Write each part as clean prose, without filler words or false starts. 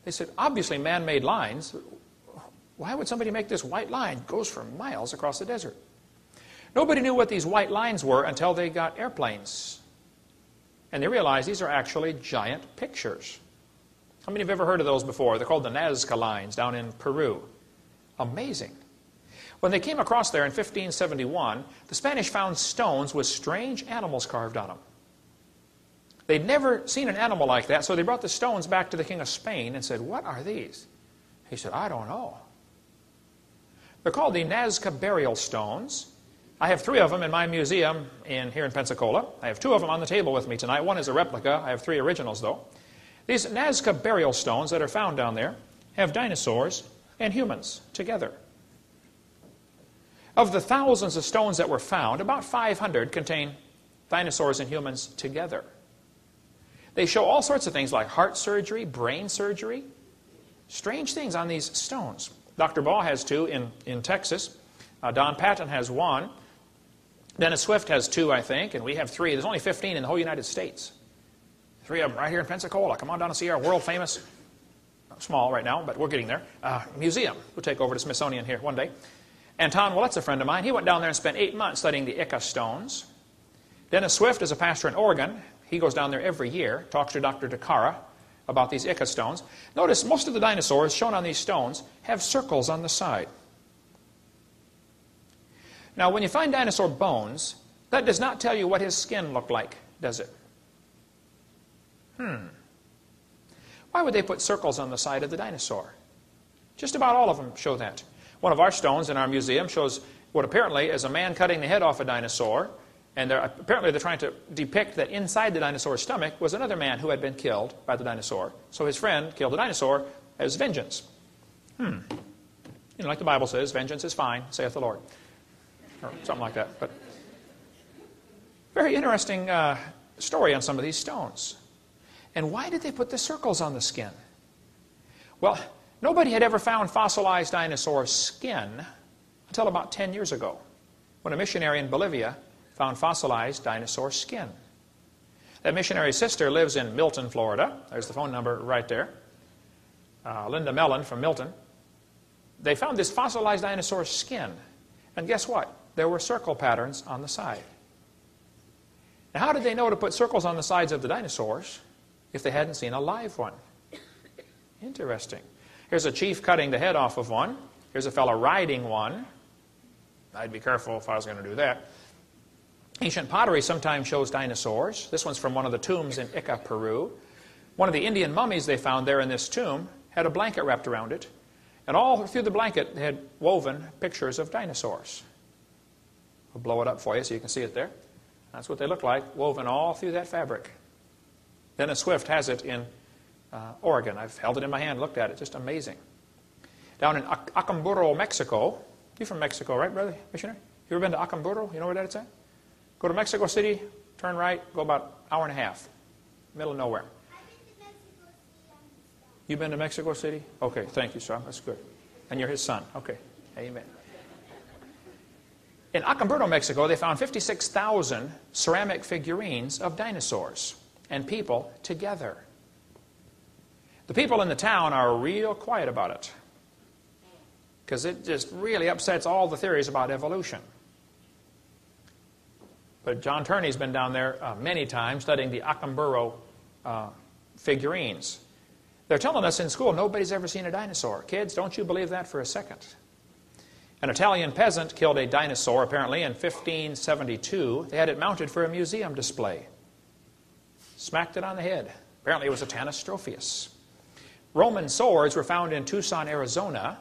They said, obviously man-made lines. Why would somebody make this white line? It goes for miles across the desert. Nobody knew what these white lines were until they got airplanes. And they realized these are actually giant pictures. How many have ever heard of those before? They're called the Nazca lines down in Peru. Amazing. When they came across there in 1571, the Spanish found stones with strange animals carved on them. They'd never seen an animal like that, so they brought the stones back to the King of Spain and said, what are these? He said, I don't know. They're called the Nazca burial stones. I have 3 of them in my museum here in Pensacola. I have 2 of them on the table with me tonight. One is a replica. I have 3 originals, though. These Nazca burial stones that are found down there have dinosaurs and humans together. Of the thousands of stones that were found, about 500 contain dinosaurs and humans together. They show all sorts of things like heart surgery, brain surgery, strange things on these stones. Dr. Baugh has 2 in Texas. Don Patton has 1. Dennis Swift has 2, I think, and we have 3. There's only 15 in the whole United States. 3 of them right here in Pensacola. Come on down and see our world-famous, small right now, but we're getting there, museum. We'll take over to Smithsonian here one day. Anton Willette's a friend of mine. He went down there and spent 8 months studying the Ica stones. Dennis Swift is a pastor in Oregon. He goes down there every year, talks to Dr. DeCara about these Ica stones. Notice most of the dinosaurs shown on these stones have circles on the side. Now, when you find dinosaur bones, that does not tell you what his skin looked like, does it? Why would they put circles on the side of the dinosaur? Just about all of them show that. One of our stones in our museum shows what apparently is a man cutting the head off a dinosaur, and apparently they're trying to depict that inside the dinosaur's stomach was another man who had been killed by the dinosaur. So his friend killed the dinosaur as vengeance. You know, like the Bible says, vengeance is fine, saith the Lord. Or something like that. But very interesting story on some of these stones. And why did they put the circles on the skin? Well, nobody had ever found fossilized dinosaur skin until about 10 years ago, when a missionary in Bolivia found fossilized dinosaur skin. That missionary's sister lives in Milton, Florida. There's the phone number right there. Linda Mellon from Milton. They found this fossilized dinosaur skin. And guess what? There were circle patterns on the side. Now, how did they know to put circles on the sides of the dinosaurs if they hadn't seen a live one? Interesting. Here's a chief cutting the head off of one. Here's a fellow riding one. I'd be careful if I was going to do that. Ancient pottery sometimes shows dinosaurs. This one's from one of the tombs in Ica, Peru. One of the Indian mummies they found there in this tomb had a blanket wrapped around it. And all through the blanket, they had woven pictures of dinosaurs. I'll blow it up for you so you can see it there. That's what they look like, woven all through that fabric. Dennis Swift has it in Oregon. I've held it in my hand, looked at it. Just amazing. Down in Acamburo, Mexico. You're from Mexico, right, brother missionary? You ever been to Acamburo? You know where that's at? Go to Mexico City, turn right, go about an hour and a half. Middle of nowhere. You've been to Mexico City? Okay, thank you, son. That's good. And you're his son. Okay, amen. In Acamburo, Mexico, they found 56,000 ceramic figurines of dinosaurs and people together. The people in the town are real quiet about it because it just really upsets all the theories about evolution. But John Turney's been down there many times studying the Acamburo figurines. They're telling us in school nobody's ever seen a dinosaur. Kids, don't you believe that for a second. An Italian peasant killed a dinosaur, apparently, in 1572. They had it mounted for a museum display. Smacked it on the head. Apparently it was a Tanistropheus. Roman swords were found in Tucson, Arizona.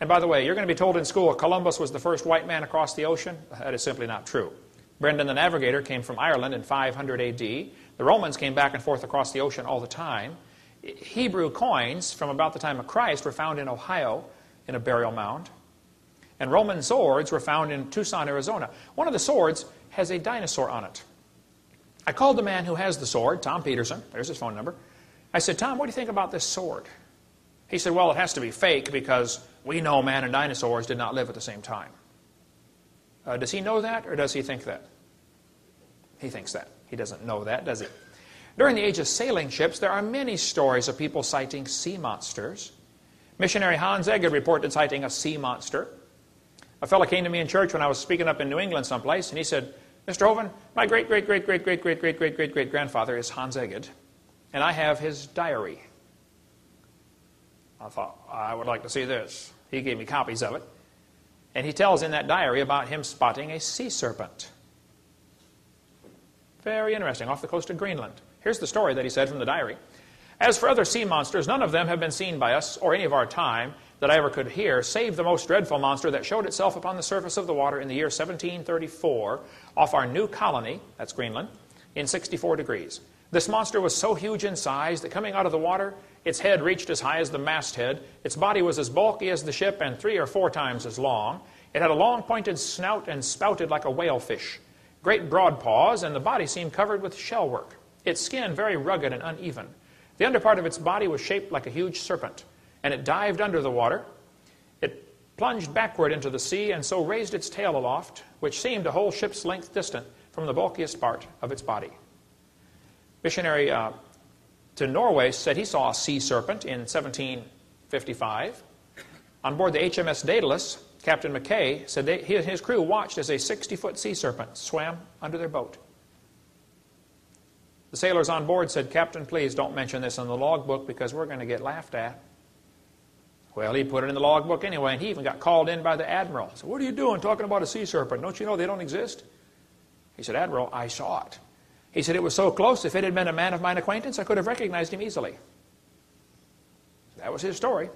And by the way, you're going to be told in school Columbus was the first white man across the ocean. That is simply not true. Brendan the Navigator came from Ireland in 500 AD. The Romans came back and forth across the ocean all the time. Hebrew coins from about the time of Christ were found in Ohio in a burial mound. And Roman swords were found in Tucson, Arizona. One of the swords has a dinosaur on it. I called the man who has the sword, Tom Peterson. There's his phone number. I said, Tom, what do you think about this sword? He said, well, it has to be fake because we know man and dinosaurs did not live at the same time. Does he know that or does he think that? He thinks that. He doesn't know that, does he? During the age of sailing ships, there are many stories of people sighting sea monsters. Missionary Hans Egede reported sighting a sea monster. A fellow came to me in church when I was speaking up in New England someplace, and he said, Mr. Hovind, my great-great-great-great-great-great-great-great-great-grandfather is Hans Egede, and I have his diary. I thought, I would like to see this. He gave me copies of it. And he tells in that diary about him spotting a sea serpent. Very interesting, off the coast of Greenland. Here's the story that he said from the diary. As for other sea monsters, none of them have been seen by us or any of our time that I ever could hear, save the most dreadful monster that showed itself upon the surface of the water in the year 1734 off our new colony, that's Greenland, in 64 degrees. This monster was so huge in size that coming out of the water, its head reached as high as the masthead, its body was as bulky as the ship and 3 or 4 times as long. It had a long pointed snout and spouted like a whalefish, great broad paws, and the body seemed covered with shellwork. Its skin very rugged and uneven. The underpart of its body was shaped like a huge serpent, and it dived under the water. It plunged backward into the sea and so raised its tail aloft, which seemed a whole ship's length distant from the bulkiest part of its body. Missionary to Norway said he saw a sea serpent in 1755. On board the HMS Daedalus, Captain McKay said his crew watched as a 60-foot sea serpent swam under their boat. The sailors on board said, Captain, please don't mention this in the logbook because we're going to get laughed at. Well, he put it in the logbook anyway, and he even got called in by the admiral. He said, what are you doing talking about a sea serpent? Don't you know they don't exist? He said, Admiral, I saw it. He said, it was so close, if it had been a man of mine acquaintance, I could have recognized him easily. That was his story.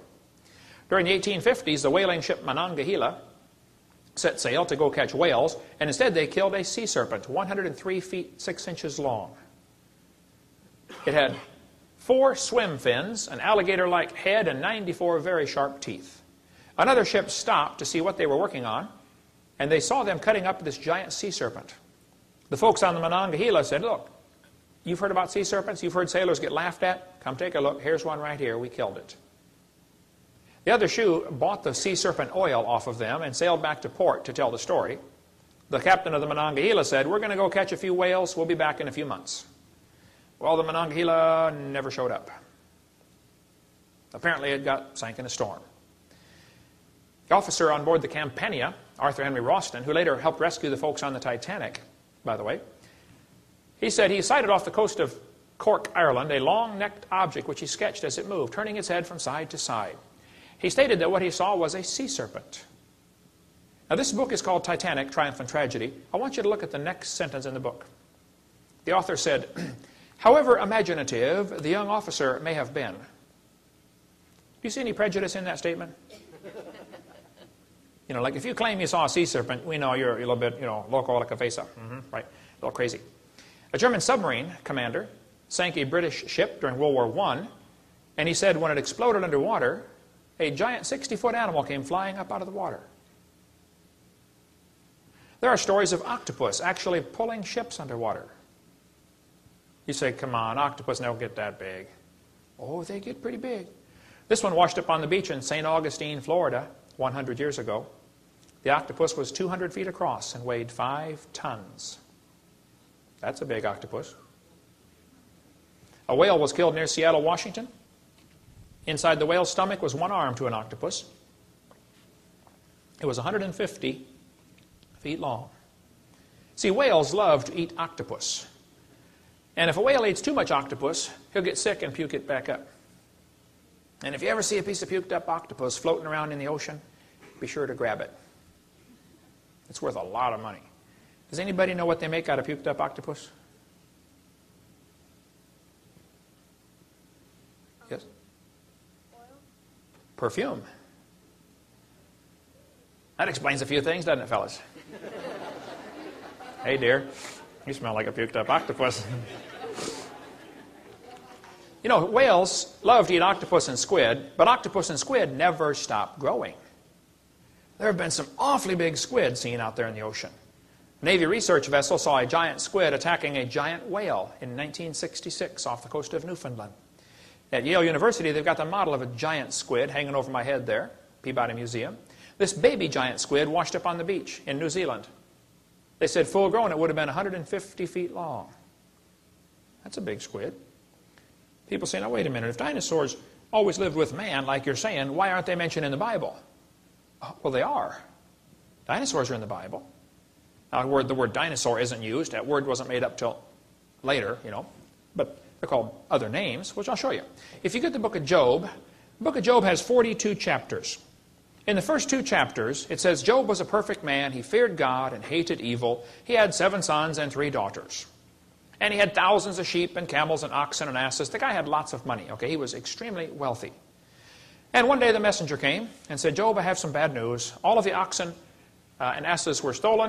During the 1850s, the whaling ship Monongahela set sail to go catch whales, and instead they killed a sea serpent, 103 feet 6 inches long. It had 4 swim fins, an alligator-like head, and 94 very sharp teeth. Another ship stopped to see what they were working on, and they saw them cutting up this giant sea serpent. The folks on the Monongahela said, look, you've heard about sea serpents? You've heard sailors get laughed at? Come take a look. Here's one right here. We killed it. The other shoe bought the sea serpent oil off of them and sailed back to port to tell the story. The captain of the Monongahela said, we're going to go catch a few whales. We'll be back in a few months. Well, the Monongahela never showed up. Apparently it got sank in a storm. The officer on board the Campania, Arthur Henry Ralston, who later helped rescue the folks on the Titanic, by the way, he said he sighted off the coast of Cork, Ireland, a long-necked object which he sketched as it moved, turning its head from side to side. He stated that what he saw was a sea serpent. Now, this book is called Titanic, Triumph and Tragedy. I want you to look at the next sentence in the book. The author said, however imaginative the young officer may have been. Do you see any prejudice in that statement? You know, like if you claim you saw a sea serpent, we know you're a little bit, you know, loco like a face-up, right? A little crazy. A German submarine commander sank a British ship during World War I, and he said when it exploded underwater, a giant 60-foot animal came flying up out of the water. There are stories of octopus actually pulling ships underwater. You say, come on, octopus never get that big. Oh, they get pretty big. This one washed up on the beach in St. Augustine, Florida, 100 years ago. The octopus was 200 feet across and weighed 5 tons. That's a big octopus. A whale was killed near Seattle, Washington. Inside the whale's stomach was one arm to an octopus. It was 150 feet long. See, whales love to eat octopus. And if a whale eats too much octopus, he'll get sick and puke it back up. And if you ever see a piece of puked up octopus floating around in the ocean, be sure to grab it. It's worth a lot of money. Does anybody know what they make out of puked up octopus? Yes? Oil? Perfume. That explains a few things, doesn't it, fellas? Hey, dear, you smell like a puked up octopus. You know, whales love to eat octopus and squid, but octopus and squid never stop growing. There have been some awfully big squid seen out there in the ocean. A Navy research vessel saw a giant squid attacking a giant whale in 1966 off the coast of Newfoundland. At Yale University, they've got the model of a giant squid hanging over my head there, Peabody Museum. This baby giant squid washed up on the beach in New Zealand. They said full grown it would have been 150 feet long. That's a big squid. People say, now wait a minute, if dinosaurs always lived with man, like you're saying, why aren't they mentioned in the Bible? Well, they are. Dinosaurs are in the Bible. Now, the word dinosaur isn't used. That word wasn't made up till later, but they're called other names, which I'll show you. If you get the book of Job, the book of Job has 42 chapters. In the first 2 chapters, it says Job was a perfect man. He feared God and hated evil. He had 7 sons and 3 daughters. And he had thousands of sheep and camels and oxen and asses. The guy had lots of money. Okay, he was extremely wealthy. And one day the messenger came and said, Job, I have some bad news. All of the oxen and asses were stolen,